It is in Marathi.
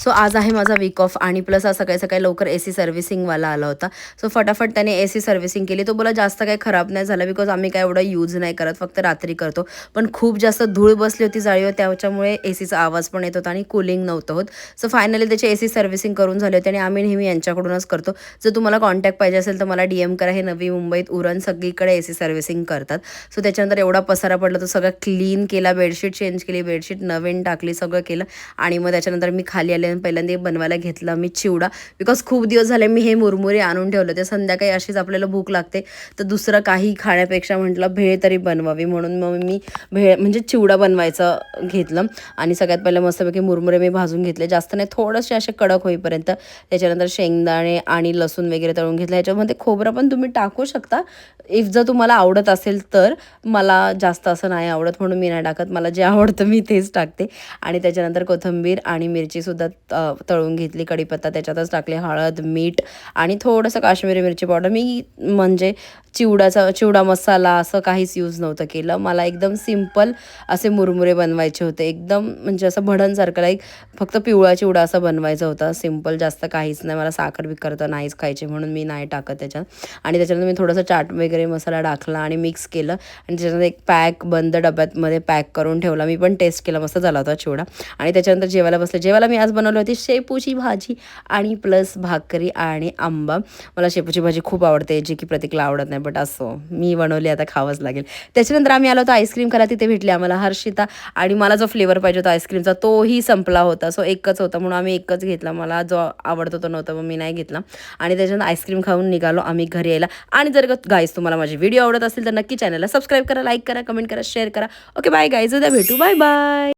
सो आज आहे माझा वीक ऑफ आणि प्लस आज सकाळी सकाळी लवकर AC सर्व्हिसिंगवाला आला होता. सो फटाफट त्याने AC सर्व्हिसिंग केली. तो बोला जास्त काही खराब नाही झालं बिकॉज आम्ही काय एवढं यूज नाही करत, फक्त रात्री करतो. पण खूप जास्त धूळ बसली होती जाळीवर, त्याच्यामुळे ACचा आवाज पण येत होता आणि कूलिंग नव्हतं होत. सो फायनली त्याची AC सर्व्हिसिंग करून झाली होती आणि आम्ही नेहमी यांच्याकडूनच करतो. जर तुम्हाला कॉन्टॅक्ट पाहिजे असेल तर मला DM करा. हे नवी मुंबईत उरण सगळीकडे AC सर्व्हिसिंग करतात. सो त्याच्यानंतर एवढा पसारा पडला, तो सगळं क्लीन केला, बेडशीट चेंज केली, बेडशीट नवीन टाकली, सगळं केलं. आणि मग त्याच्यानंतर मी खाली आले आणि पहिल्यांदा बनवायला घेतला मी चिवडा. बिकॉज खूप दिवस झाले मी हे मुरमुरे आणून ठेवलं. ते संध्याकाळी अशीच आपल्याला भूक लागते तर दुसरं काही खाण्यापेक्षा म्हटलं भेळ तरी बनवावी, म्हणून मग मी भेळ म्हणजे चिवडा बनवायचं घेतलं. आणि सगळ्यात पहिलं मस्तपैकी मुरमुरे मी भाजून घेतले, जास्त नाही, थोडेसे असे कडक होईपर्यंत. त्याच्यानंतर शेंगदाणे आणि लसूण वगैरे तळून घेतलं. ह्याच्यामध्ये खोबरं पण तुम्ही टाकू शकता इफ जर तुम्हाला आवडत असेल तर. मला जास्त असं नाही आवडत म्हणून मी नाही टाकत, मला जे आवडतं मी तेच टाकते. आणि त्याच्यानंतर कोथिंबीर आणि मिरचीसुद्धा तळून घेतली, कढीपत्ता त्याच्यातच टाकले, हळद, मीठ आणि थोडंसं काश्मीरी मिरची पावडर. मी म्हणजे चिवडा मसाला असं काहीच यूज नव्हतं केलं. मला एकदम सिम्पल असे मुरमुरे बनवायचे होते, एकदम म्हणजे असं भडणसारखं, लाईक फक्त पिवळा चिवडा असं बनवायचा होता, सिम्पल, जास्त काहीच नाही. मला साखर बिकर तर नाहीच खायची म्हणून मी नाही टाकत त्याच्यात. आणि त्याच्यानंतर मी थोडंसं चाट वगैरे मसाला टाकला आणि मिक्स केलं आणि त्याच्यानंतर एक पॅक बंद डब्यामध्ये पॅक करून ठेवला. मी पण टेस्ट केला, मस्त झाला होता चिवडा. आणि त्याच्यानंतर जेवायला बसले. जेवायला मी आज बनवली होती शेपूची भाजी आणि प्लस भाकरी आणि आंबा. मला शेपूची भाजी खूप आवडते, जी की प्रतीकला आवडत नाही, बट असो मी बनवली, आता खावंच लागेल. त्याच्यानंतर आम्ही आलो होतो आईस्क्रीम खायला. तिथे भेटली आम्हाला हर्षिता आणि मला जो फ्लेवर पाहिजे होता आईस्क्रीमचा तोही संपला होता. सो एकच होता म्हणून आम्ही एकच घेतला. मला जो आवडतो तो नव्हता, मग मी नाही घेतला. आणि त्याच्यानंतर आईस्क्रीम खाऊन निघालो आम्ही घरी यायला. आणि जर गाईज तुम्हाला माझे व्हिडिओ आवडत असेल तर नक्की चॅनलला सबस्क्राईब करा, लाईक करा, कमेंट करा, शेअर करा. ओके बाय गाईज, उद्या भेटू, बाय बाय.